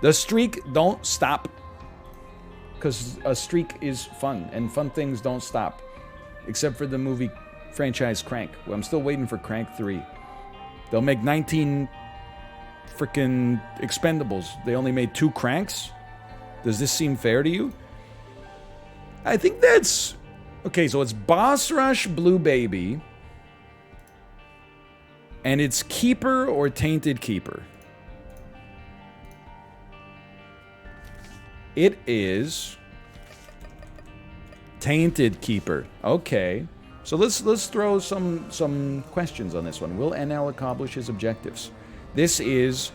The streak don't stop. Because a streak is fun, and fun things don't stop. Except for the movie franchise Crank. Well, I'm still waiting for Crank 3. They'll make 19 freaking Expendables. They only made 2 Cranks? Does this seem fair to you? I think that's... Okay, so it's Boss Rush, Blue Baby. And it's Keeper or Tainted Keeper. It is... Tainted Keeper. Okay. So let's throw some questions on this one. Will NL accomplish his objectives? This is...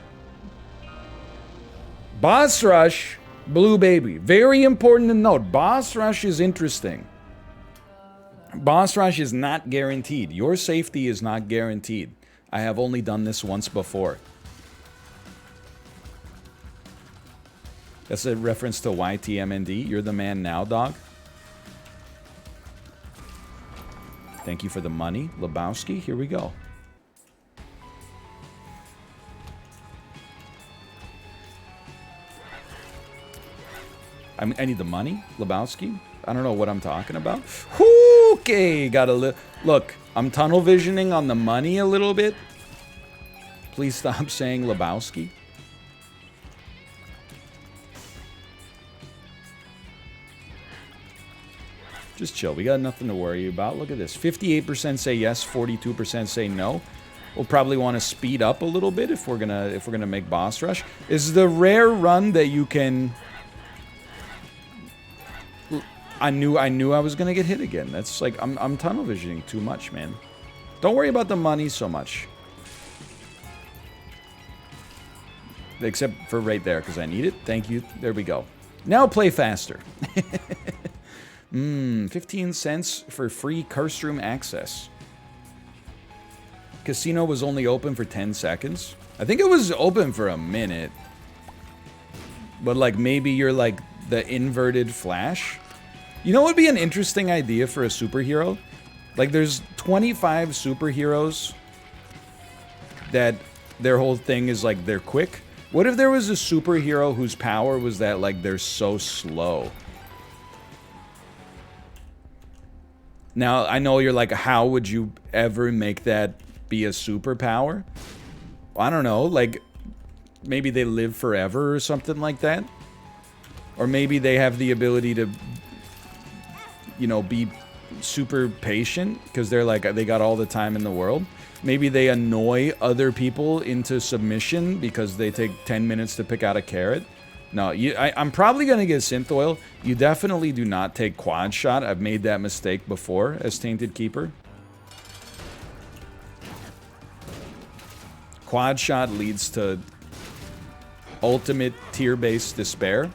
Boss Rush, Blue Baby. Very important to note. Boss Rush is interesting. Boss Rush is not guaranteed. Your safety is not guaranteed. I have only done this once before. That's a reference to YTMND. You're the man now, dog. Thank you for the money, Lebowski. Here we go. I need the money, Lebowski. I don't know what I'm talking about. Okay, gotta look. I'm tunnel visioning on the money a little bit. Please stop saying Lebowski. Just chill. We got nothing to worry about. Look at this. 58% say yes, 42% say no. We'll probably want to speed up a little bit if we're gonna make Boss Rush. Is the rare run that you can... I knew I was gonna get hit again. That's like I'm tunnel visioning too much, man. Don't worry about the money so much. Except for right there, because I need it. Thank you. There we go. Now play faster. 15 cents for free Cursed Room access. Casino was only open for 10 seconds. I think it was open for a minute. But like maybe you're like the inverted Flash. You know what would be an interesting idea for a superhero? Like there's 25 superheroes that their whole thing is like they're quick. What if there was a superhero whose power was that like they're so slow? Now, I know you're like, how would you ever make that be a superpower? Well, I don't know, like maybe they live forever or something like that. Or maybe they have the ability to, you know, be super patient because they're like, they got all the time in the world. Maybe they annoy other people into submission because they take 10 minutes to pick out a carrot. No, I'm probably going to get Synth Oil. You definitely do not take Quad Shot. I've made that mistake before as Tainted Keeper. Quad Shot leads to ultimate tier-based despair.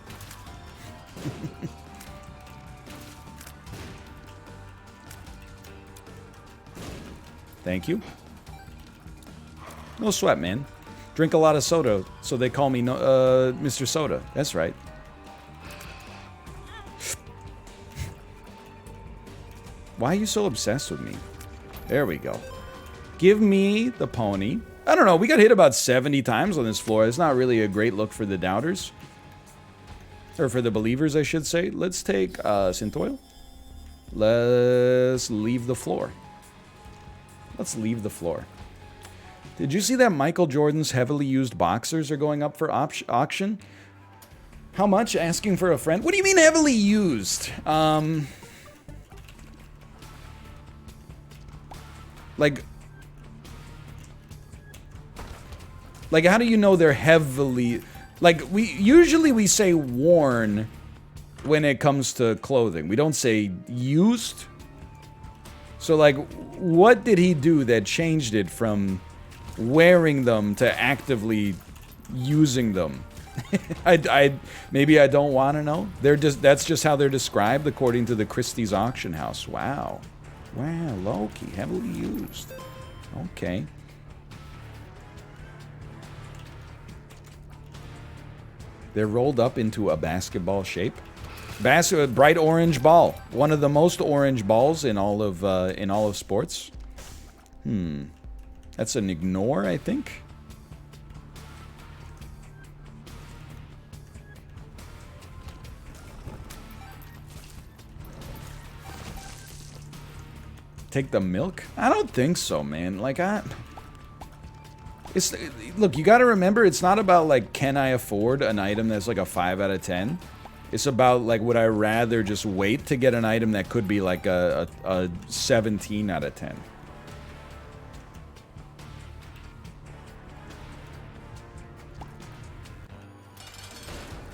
Thank you. No sweat, man. Drink a lot of soda, so they call me Mr. Soda. That's right. Why are you so obsessed with me? There we go. Give me the pony. I don't know, we got hit about 70 times on this floor. It's not really a great look for the doubters. Or for the believers, I should say. Let's take Synth Oil. Let's leave the floor. Let's leave the floor. Did you see that Michael Jordan's heavily used boxers are going up for auction? How much? Asking for a friend? What do you mean heavily used? Like, how do you know they're heavily... Like, usually we say worn when it comes to clothing. We don't say used. So, like, what did he do that changed it from wearing them to actively using them? Maybe I don't want to know. That's just how they're described according to the Christie's auction house. Wow. Wow, low-key, heavily used. Okay. They're rolled up into a basketball shape. Bright orange ball. One of the most orange balls in all of sports. That's an ignore, I think. Take the milk? I don't think so, man. Like, look, you gotta remember, it's not about, like, can I afford an item that's like a 5 out of 10? It's about, like, would I rather just wait to get an item that could be like a 17 out of 10?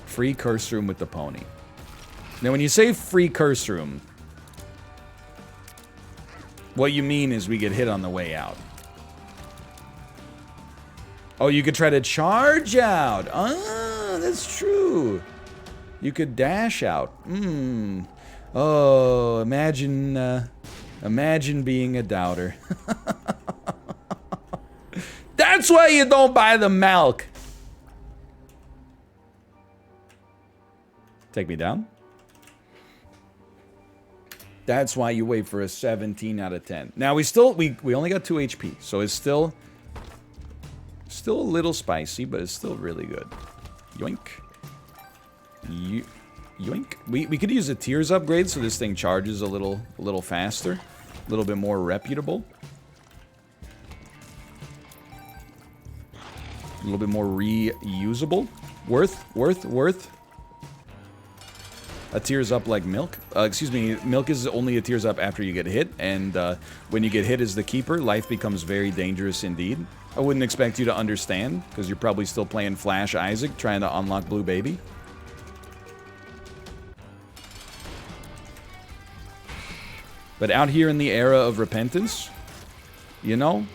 Free curse room with the pony. Now, when you say free curse room, what you mean is we get hit on the way out. Oh, you could try to charge out. Ah, that's true. You could dash out. Oh, imagine being a doubter. That's why you don't buy the milk. Take me down. That's why you wait for a 17 out of 10. Now we only got 2 HP, so it's still a little spicy, but it's still really good. Yoink. Yoink. We could use a tears upgrade so this thing charges a little faster, a little bit more reputable. A little bit more reusable. Worth. A tears up like milk. Excuse me, milk is only a tears up after you get hit, and when you get hit as the keeper, life becomes very dangerous indeed. I wouldn't expect you to understand, because you're probably still playing Flash Isaac, trying to unlock Blue Baby. But out here in the era of repentance, you know,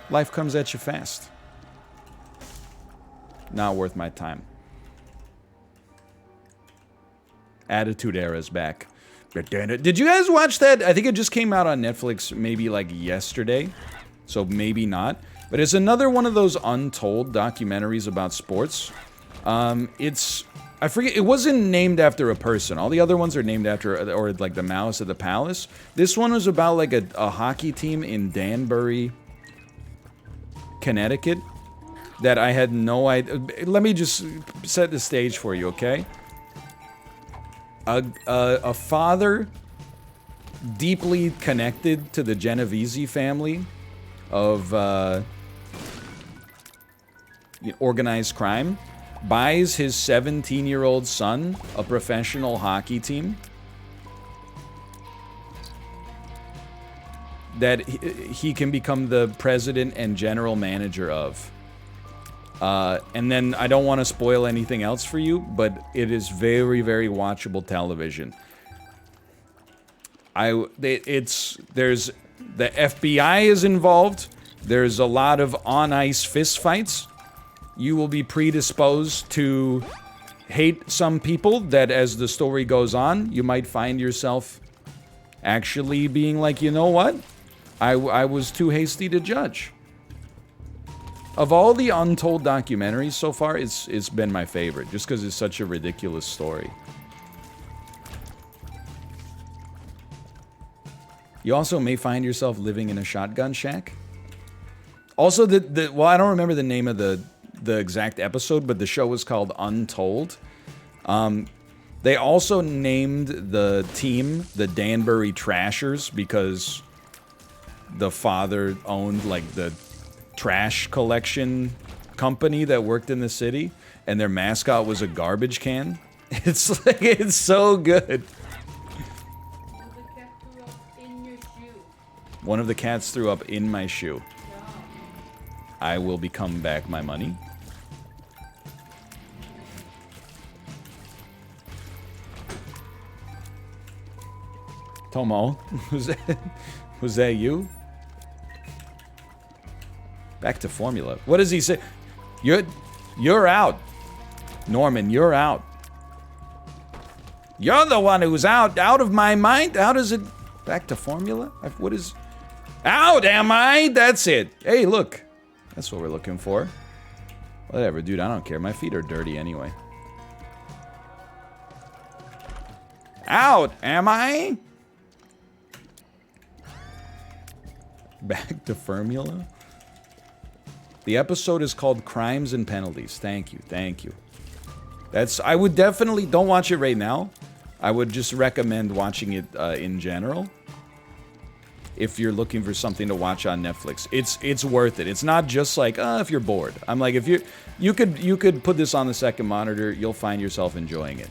life comes at you fast. Not worth my time. Attitude Era is back. Did you guys watch that? I think it just came out on Netflix maybe like yesterday. So maybe not. But it's another one of those Untold documentaries about sports. I forget, it wasn't named after a person. All the other ones are named after, or like the Mouse at the Palace. This one was about like a hockey team in Danbury, Connecticut. That I had no idea. Let me just set the stage for you, okay? A father deeply connected to the Genovese family of organized crime buys his 17-year-old son a professional hockey team that he can become the president and general manager of. And then I don't want to spoil anything else for you, but it is very, very watchable television. There's the FBI is involved. There's a lot of on-ice fistfights. You will be predisposed to hate some people that, as the story goes on, you might find yourself actually being like, you know what? I was too hasty to judge. Of all the Untold documentaries so far, it's been my favorite, just because it's such a ridiculous story. You also may find yourself living in a shotgun shack. Also, well, I don't remember the name of the exact episode, but the show was called Untold. They also named the team the Danbury Trashers because the father owned, like, the trash collection company that worked in the city, and their mascot was a garbage can. It's like, it's so good. One of the cats threw up in my shoe. I will become back my money. Tomo, was that you? Back to formula. What does he say? You're out. Norman, you're out. You're the one who's out of my mind? How does it... Back to formula? What is... Out, am I? That's it. Hey, look. That's what we're looking for. Whatever, dude, I don't care. My feet are dirty anyway. Out, am I? Back to formula? The episode is called Crimes and Penalties. Thank you, thank you. I would definitely, don't watch it right now, I would just recommend watching it in general. If you're looking for something to watch on Netflix, it's worth it. It's not just like if you're bored. I'm like, if you could put this on the second monitor, you'll find yourself enjoying it.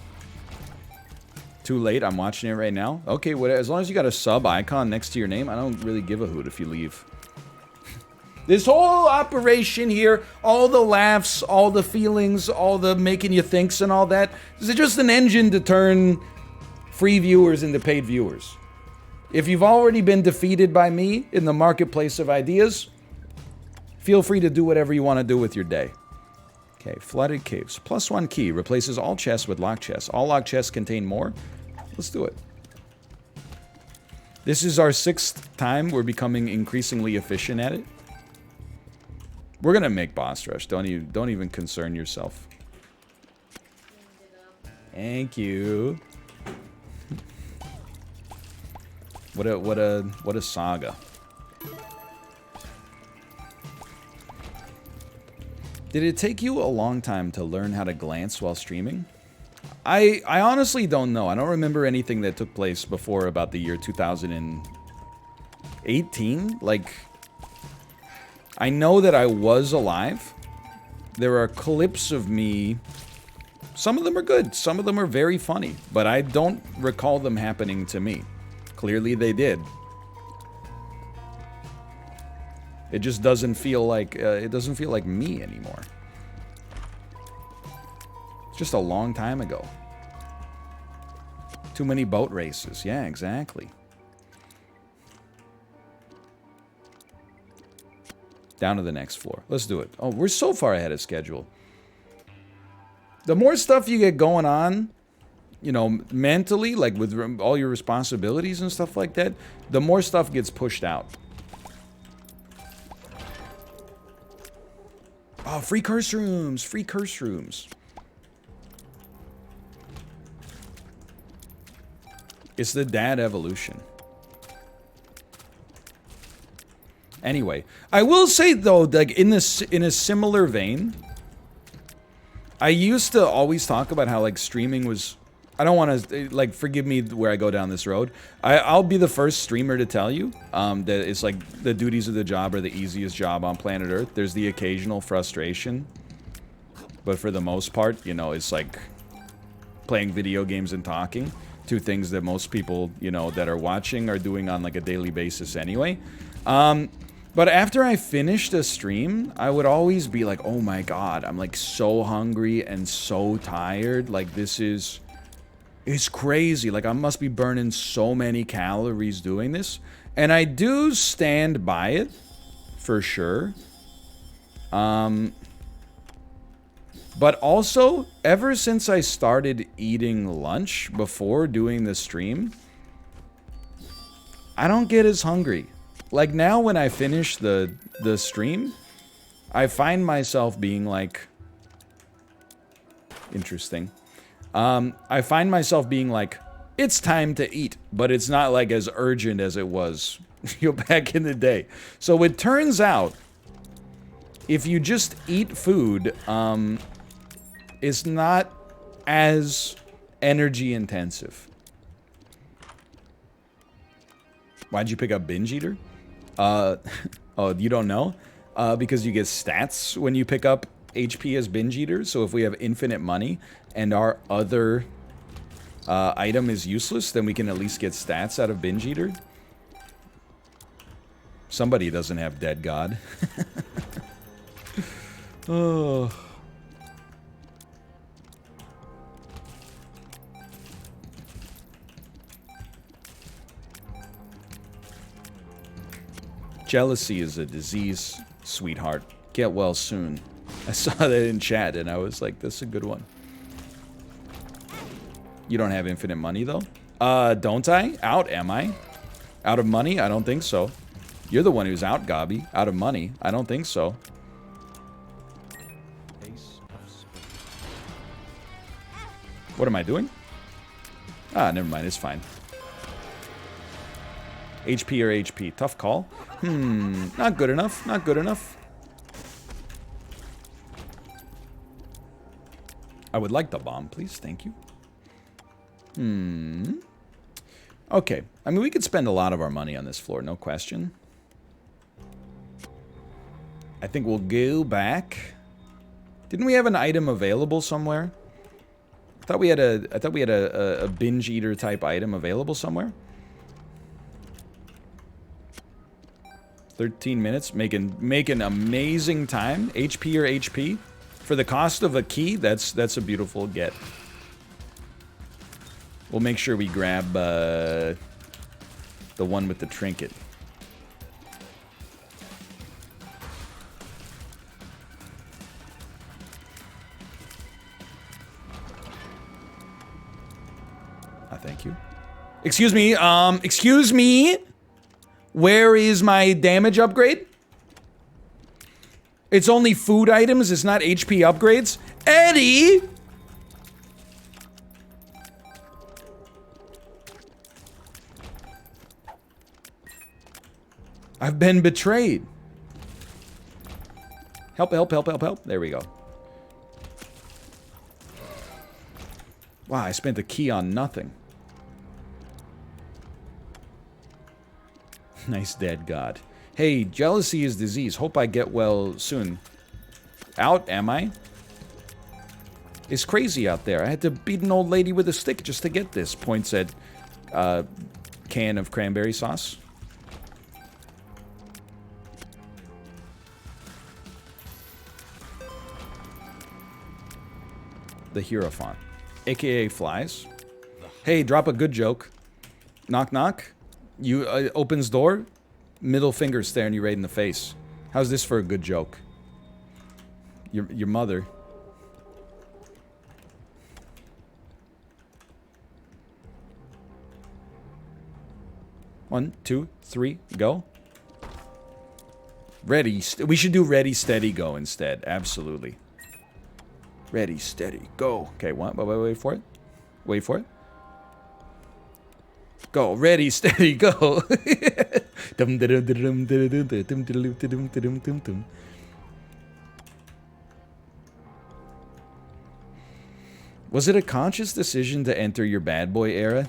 Too late. I'm watching it right now. Okay, as long as you got a sub icon next to your name, I don't really give a hoot if you leave. This whole operation here, all the laughs, all the feelings, all the making you thinks and all that, is just an engine to turn free viewers into paid viewers. If you've already been defeated by me in the marketplace of ideas, feel free to do whatever you want to do with your day. Okay, flooded caves. +1 key replaces all chests with locked chests. All locked chests contain more. Let's do it. This is our 6th time. We're becoming increasingly efficient at it. We're gonna make boss rush. Don't even concern yourself. Thank you. What a saga. Did it take you a long time to learn how to glance while streaming? I honestly don't know. I don't remember anything that took place before about the year 2018. Like, I know that I was alive. There are clips of me. Some of them are good. Some of them are very funny. But I don't recall them happening to me. Clearly they did. It just doesn't feel like me anymore. It's just a long time ago. Too many boat races. Yeah, exactly. Down to the next floor. Let's do it. Oh, we're so far ahead of schedule. The more stuff you get going on, you know, mentally, like with all your responsibilities and stuff like that, the more stuff gets pushed out. Oh, free curse rooms! Free curse rooms. It's the dad evolution. Anyway, I will say though, like in a similar vein, I used to always talk about how like streaming was. I don't want to, like, forgive me where I go down this road. I'll be the first streamer to tell you that it's like the duties of the job are the easiest job on planet Earth. There's the occasional frustration. But for the most part, you know, it's like playing video games and talking. Two things that most people, you know, that are watching are doing on like a daily basis anyway. But after I finished a stream, I would always be like, oh my god, I'm like so hungry and so tired. Like this is... It's crazy. Like, I must be burning so many calories doing this. And I do stand by it, for sure. But also, ever since I started eating lunch before doing the stream, I don't get as hungry. Like, now when I finish the stream, I find myself being like... Interesting. I find myself being like, it's time to eat, but it's not like as urgent as it was back in the day. So it turns out, if you just eat food, it's not as energy intensive. Why'd you pick up Binge Eater? Oh, you don't know? Because you get stats when you pick up HP as Binge Eater. So if we have infinite money and our other item is useless, then we can at least get stats out of Binge Eater. Somebody doesn't have Dead God. Oh. Jealousy is a disease, sweetheart. Get well soon. I saw that in chat and I was like, this is a good one. You don't have infinite money though? Don't I? Out, am I? Out of money? I don't think so. You're the one who's out, Gobby. Out of money? I don't think so. What am I doing? Ah, never mind. It's fine. HP or HP? Tough call. Not good enough. Not good enough. I would like the bomb, please. Thank you. Okay. I mean, we could spend a lot of our money on this floor, no question. I think we'll go back. Didn't we have an item available somewhere? I thought we had a binge eater type item available somewhere. 13 minutes, making amazing time. HP or HP. For the cost of a key, that's a beautiful get. We'll make sure we grab the one with the trinket. Thank you. Excuse me, excuse me? Where is my damage upgrade? It's only food items, it's not HP upgrades? Eddie! I've been betrayed. Help, help, help, help, help. There we go. Wow, I spent a key on nothing. Nice dead god. Hey, jealousy is disease. Hope I get well soon. Out, am I? It's crazy out there. I had to beat an old lady with a stick just to get this. Points at can of cranberry sauce. The Hierophant. AKA flies. Hey, drop a good joke. Knock knock. You opens door, middle finger staring you right in the face. How's this for a good joke? Your mother. One, two, three, go. Ready. We should do ready, steady, go instead. Absolutely. Ready, steady, go. Okay, wait for it. Wait for it. Go, ready, steady, go. Was it a conscious decision to enter your bad boy era?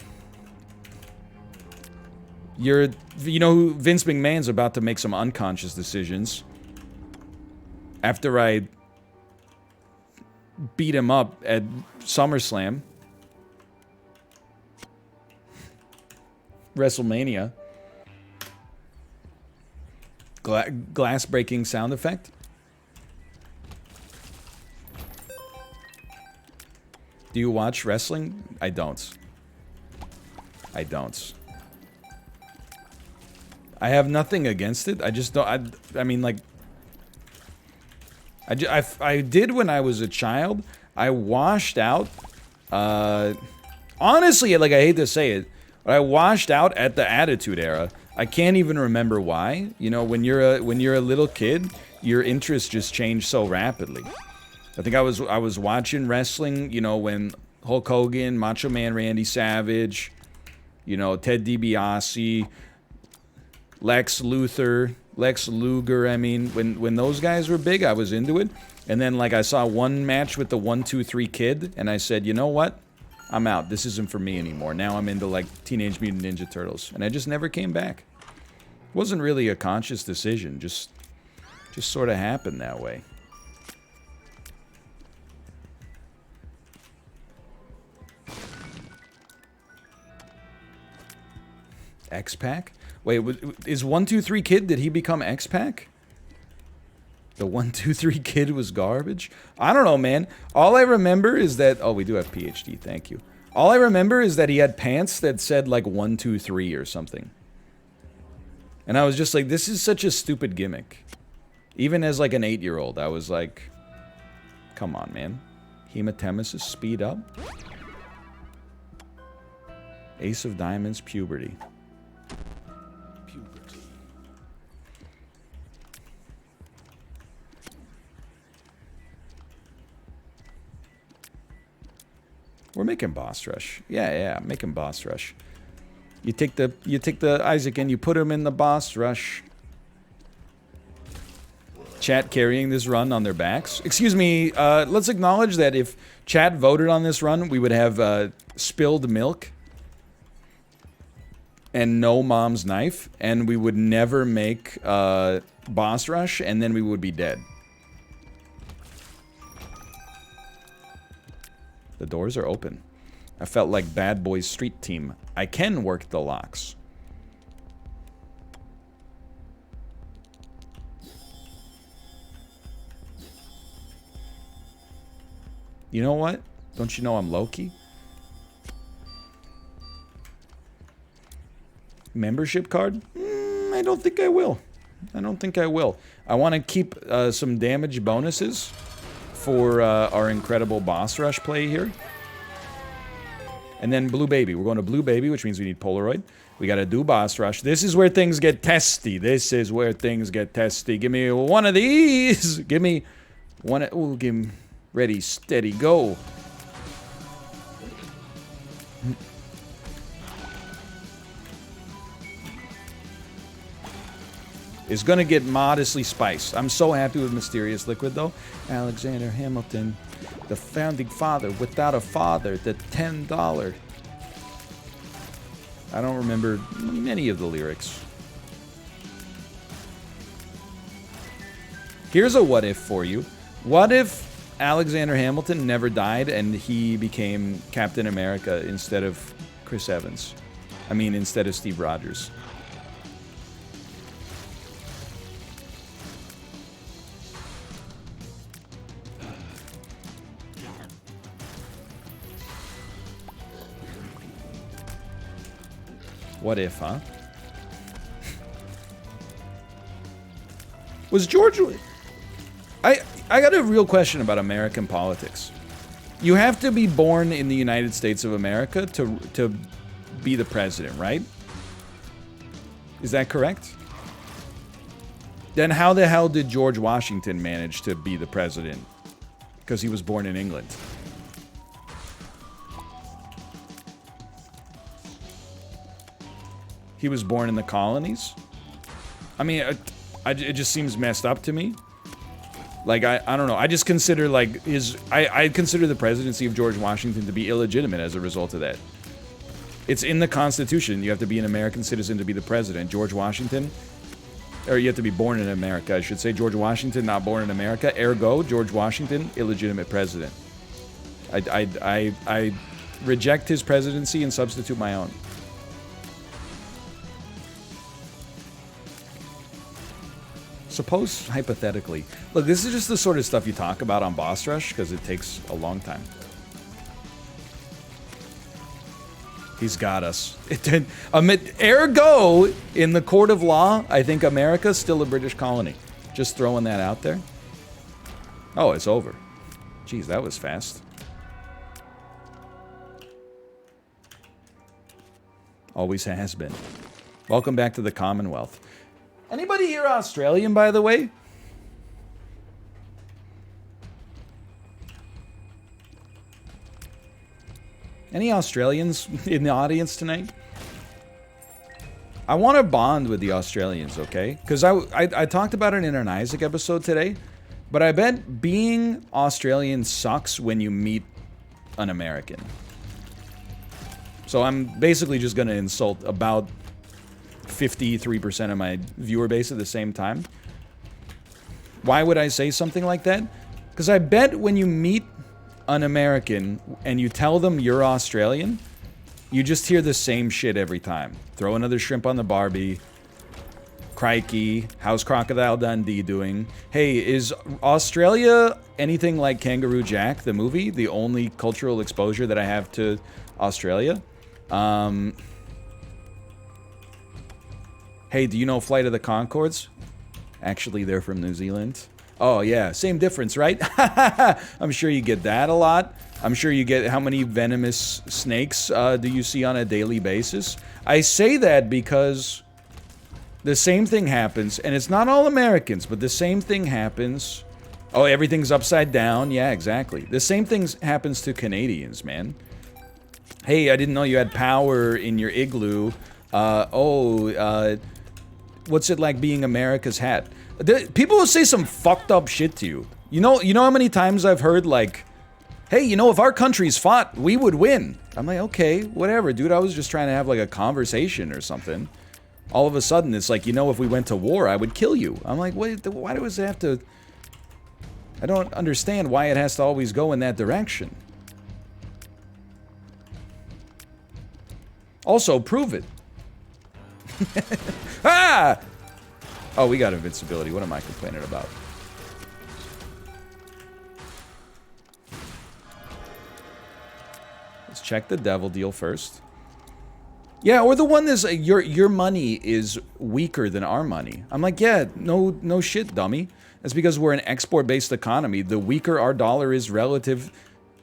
You know, Vince McMahon's about to make some unconscious decisions. After I beat him up at SummerSlam. WrestleMania. Glass breaking sound effect. Do you watch wrestling? I don't. I don't. I have nothing against it. I just don't. I mean, like, I did when I was a child. I washed out. Honestly, like, I hate to say it, but I washed out at the Attitude Era. I can't even remember why. You know, when you're a little kid, your interests just change so rapidly. I think I was watching wrestling, you know, when Hulk Hogan, Macho Man Randy Savage, you know, Ted DiBiase, Lex Luger, I mean, when those guys were big, I was into it. And then, like, I saw one match with the 1, 2, 3 Kid, and I said, you know what? I'm out. This isn't for me anymore. Now I'm into, like, Teenage Mutant Ninja Turtles. And I just never came back. It wasn't really a conscious decision. Just sort of happened that way. X-Pac? Wait, is 1, 2, 3 Kid, did he become X-Pac? The 1, 2, 3 Kid was garbage? I don't know, man. All I remember is that... Oh, we do have PhD, thank you. All I remember is that he had pants that said, like, 1, 2, 3 or something. And I was just like, this is such a stupid gimmick. Even as, like, an 8-year-old, I was like... Come on, man. Hematemesis, speed up. Ace of Diamonds, puberty. We're making boss rush. Yeah, making boss rush. You take the Isaac and you put him in the boss rush. chat carrying this run on their backs. Excuse me, let's acknowledge that if chat voted on this run, we would have spilled milk and no mom's knife, and we would never make boss rush, and then we would be dead. The doors are open. I felt like Bad Boys Street Team. I can work the locks. You know what? Don't you know I'm Loki? Membership card? I don't think I will. I don't think I will. I want to keep some damage bonuses for our incredible boss rush play here. And then Blue Baby. We're going to Blue Baby, which means we need Polaroid. We got to do boss rush. This is where things get testy. This is where things get testy. Give me one of these. Give me one. Ooh, give me. Ready, steady, go. Is gonna get modestly spiced. I'm so happy with Mysterious Liquid, though. Alexander Hamilton, the founding father without a father, the $10. I don't remember many of the lyrics. Here's a what if for you. What if Alexander Hamilton never died and he became Captain America instead of Chris Evans? I mean, instead of Steve Rogers. What if, huh? Was George... I got a real question about American politics. You have to be born in the United States of America to be the president, right? Is that correct? Then how the hell did George Washington manage to be the president? Because he was born in England. He was born in the colonies? I mean, it just seems messed up to me. Like, I don't know. I just consider, like, I consider the presidency of George Washington to be illegitimate as a result of that. It's in the Constitution. You have to be an American citizen to be the president. George Washington, or you have to be born in America, I should say. George Washington, not born in America. Ergo, George Washington, illegitimate president. I reject his presidency and substitute my own. Suppose, hypothetically... Look, this is just the sort of stuff you talk about on Boss Rush, because it takes a long time. He's got us. Ergo, in the court of law, I think America's still a British colony. Just throwing that out there. Oh, it's over. Jeez, that was fast. Always has been. Welcome back to the Commonwealth. Anybody here Australian, by the way? Any Australians in the audience tonight? I want to bond with the Australians, okay? Because I talked about it in an Isaac episode today, but I bet being Australian sucks when you meet an American. So I'm basically just going to insult about 53% of my viewer base at the same time. Why would I say something like that? Because I bet when you meet an American and you tell them you're Australian, you just hear the same shit every time. Throw another shrimp on the Barbie. Crikey. How's Crocodile Dundee doing? Hey, is Australia anything like Kangaroo Jack, the movie? The only cultural exposure that I have to Australia? Hey, do you know Flight of the Conchords? Actually, they're from New Zealand. Oh, yeah. Same difference, right? I'm sure you get that a lot. I'm sure you get... How many venomous snakes do you see on a daily basis? I say that because the same thing happens, and it's not all Americans, but the same thing happens... Oh, everything's upside down. Yeah, exactly. The same thing happens to Canadians, man. Hey, I didn't know you had power in your igloo. What's it like being America's hat? People will say some fucked up shit to you. You know how many times I've heard like, hey, you know, if our countries fought, we would win. I'm like, okay, whatever, dude. I was just trying to have like a conversation or something. All of a sudden, it's like, you know, if we went to war, I would kill you. I'm like, wait, why does it have to... I don't understand why it has to always go in that direction. Also, prove it. Ah! Oh, we got invincibility. What am I complaining about? Let's check the devil deal first. Yeah, or the one that's your money is weaker than our money. I'm like, yeah, no shit, dummy. That's because we're an export-based economy. The weaker our dollar is relative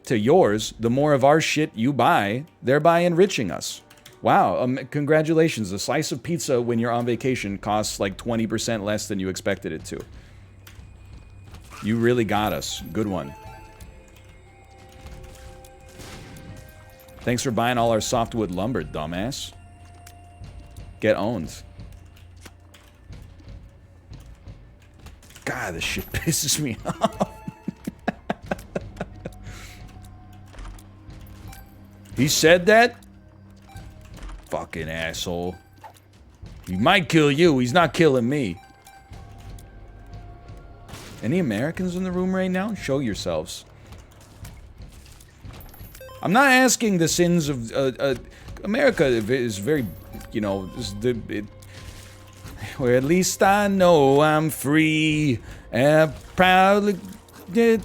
to yours, the more of our shit you buy, thereby enriching us. Wow, congratulations. A slice of pizza when you're on vacation costs like 20% less than you expected it to. You really got us. Good one. Thanks for buying all our softwood lumber, dumbass. Get owned. God, this shit pisses me off. He said that? Fucking asshole. He might kill you, he's not killing me. Any Americans in the room right now? Show yourselves. I'm not asking the sins of... America is very, you know... Or at least I know I'm free. And I proudly... And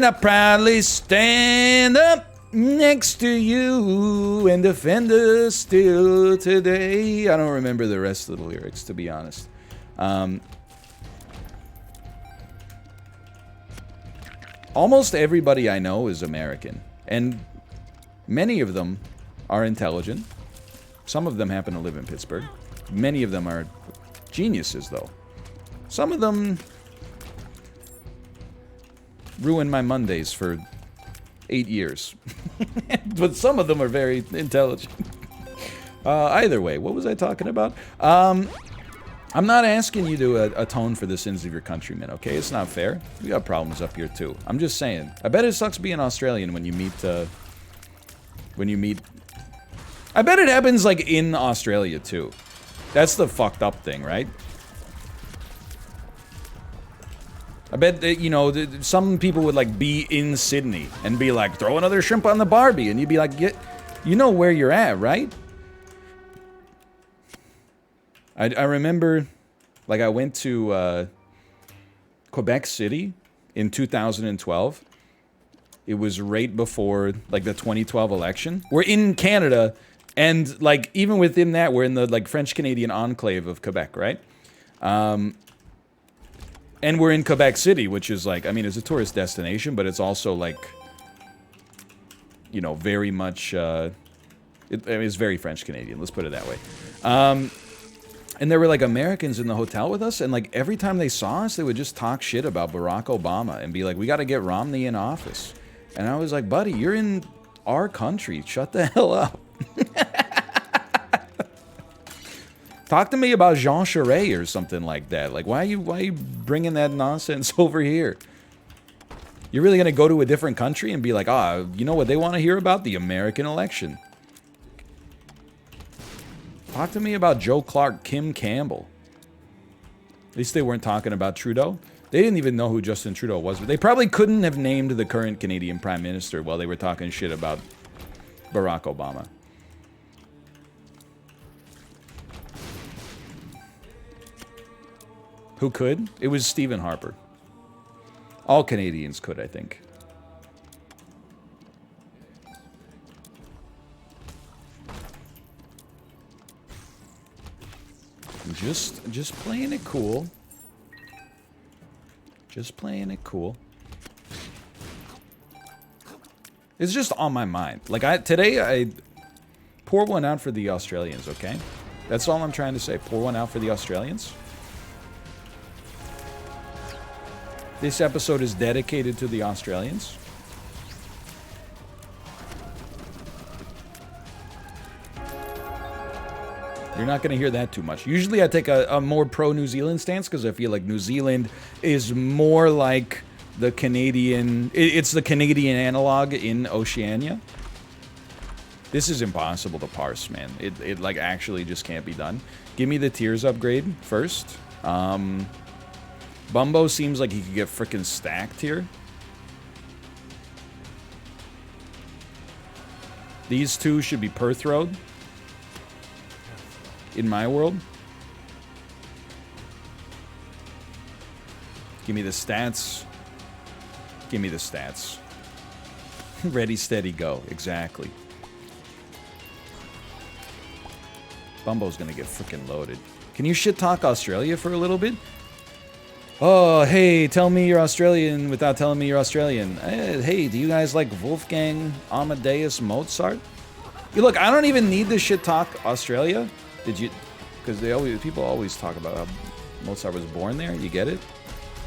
I proudly stand up next to you and defend us still today. I don't remember the rest of the lyrics, to be honest. Almost everybody I know is American, and many of them are intelligent. Some of them happen to live in Pittsburgh. Many of them are geniuses, though. Some of them ruin my Mondays for 8 years. But some of them are very intelligent. Either way, what was I talking about? I'm not asking you to atone for the sins of your countrymen, okay? It's not fair. We got problems up here, too. I'm just saying. I bet it sucks being Australian when you meet... I bet it happens, like, in Australia, too. That's the fucked up thing, right? I bet that, you know, some people would, like, be in Sydney and be like, throw another shrimp on the Barbie, and you'd be like, you know where you're at, right? I remember, like, I went to Quebec City in 2012. It was right before, like, the 2012 election. We're in Canada, and, like, even within that, we're in the, like, French-Canadian enclave of Quebec, right? And we're in Quebec City, which is, like, I mean, it's a tourist destination, but it's also, like, you know, very much, it's very French-Canadian, let's put it that way. And there were, like, Americans in the hotel with us, and, like, every time they saw us, they would just talk shit about Barack Obama and be like, we gotta get Romney in office. And I was like, buddy, you're in our country. Shut the hell up. Talk to me about Jean Charest or something like that. Like, why are you bringing that nonsense over here? You're really gonna go to a different country and be like, you know what they want to hear about? The American election. Talk to me about Joe Clark, Kim Campbell. At least they weren't talking about Trudeau. They didn't even know who Justin Trudeau was, but they probably couldn't have named the current Canadian Prime Minister while they were talking shit about Barack Obama. Who could? It was Stephen Harper. All Canadians could, I think. Just playing it cool. Just playing it cool. It's just on my mind. Like, today I pour one out for the Australians, okay? That's all I'm trying to say. Pour one out for the Australians. This episode is dedicated to the Australians. You're not going to hear that too much. Usually I take a more pro-New Zealand stance because I feel like New Zealand is more like the Canadian... It's the Canadian analog in Oceania. This is impossible to parse, man. It like, actually just can't be done. Give me the tiers upgrade first. Bumbo seems like he could get frickin' stacked here. These two should be Perth Road. In my world. Give me the stats. Give me the stats. Ready, steady, go. Exactly. Bumbo's gonna get freaking loaded. Can you shit talk Australia for a little bit? Oh, hey, tell me you're Australian without telling me you're Australian. Hey, do you guys like Wolfgang Amadeus Mozart? Look, I don't even need this shit talk Australia. Did you? Because people always talk about how Mozart was born there. You get it?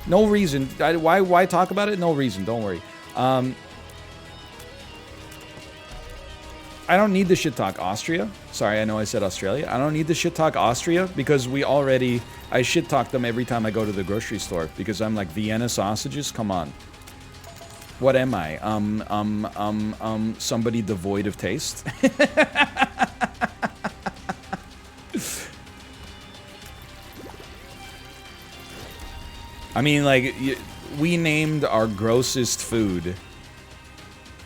No reason. Why talk about it? No reason. Don't worry. I don't need the shit talk Austria. Sorry, I know I said Australia. I don't need the shit talk Austria because I shit talk them every time I go to the grocery store because I'm like Vienna sausages. Come on. What am I? Somebody devoid of taste. I mean, like, we named our grossest food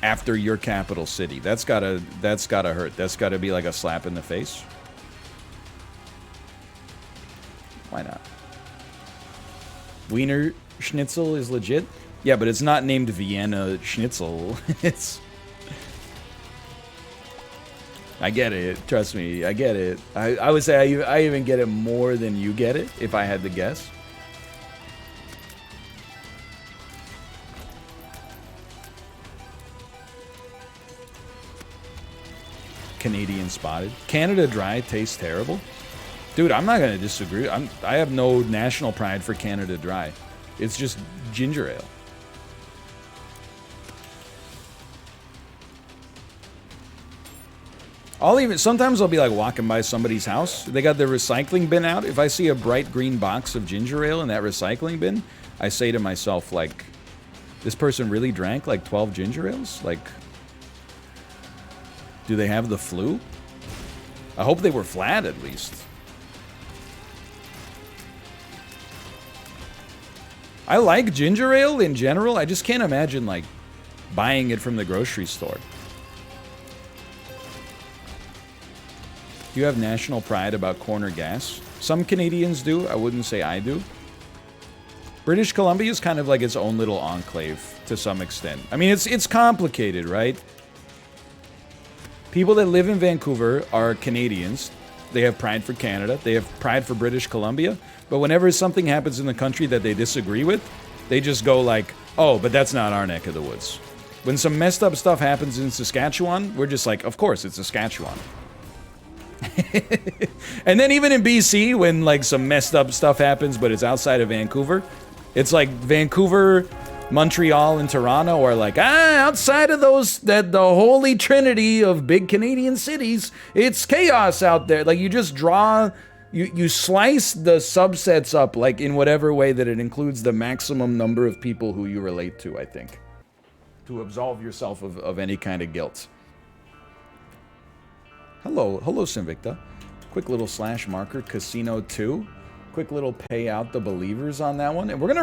after your capital city. That's gotta hurt. That's gotta be like a slap in the face. Why not? Wiener Schnitzel is legit? Yeah, but it's not named Vienna Schnitzel. It's... I get it. Trust me. I get it. I would say I even get it more than you get it, if I had to guess. Canadian spotted. Canada Dry tastes terrible. Dude, I'm not gonna disagree. I have no national pride for Canada Dry. It's just ginger ale. Sometimes I'll be like walking by somebody's house. They got their recycling bin out. If I see a bright green box of ginger ale in that recycling bin, I say to myself, like, this person really drank like 12 ginger ales? Like, do they have the flu? I hope they were flat at least. I like ginger ale in general. I just can't imagine, like, buying it from the grocery store. Do you have national pride about corner gas? Some Canadians do. I wouldn't say I do. British Columbia is kind of like its own little enclave to some extent. I mean, it's complicated, right? People that live in Vancouver are Canadians. They have pride for Canada. They have pride for British Columbia. But whenever something happens in the country that they disagree with, they just go like, oh, but that's not our neck of the woods. When some messed up stuff happens in Saskatchewan, we're just like, of course, it's Saskatchewan. And then even in BC, when like some messed up stuff happens, but it's outside of Vancouver, it's like Vancouver, Montreal, and Toronto are like, outside of the holy trinity of big Canadian cities, it's chaos out there. Like, you just draw, you slice the subsets up, like, in whatever way that it includes the maximum number of people who you relate to, I think, to absolve yourself of any kind of guilt. Hello, Sinvicta. Quick little slash marker, Casino 2. Quick little pay out the believers on that one. And we're going to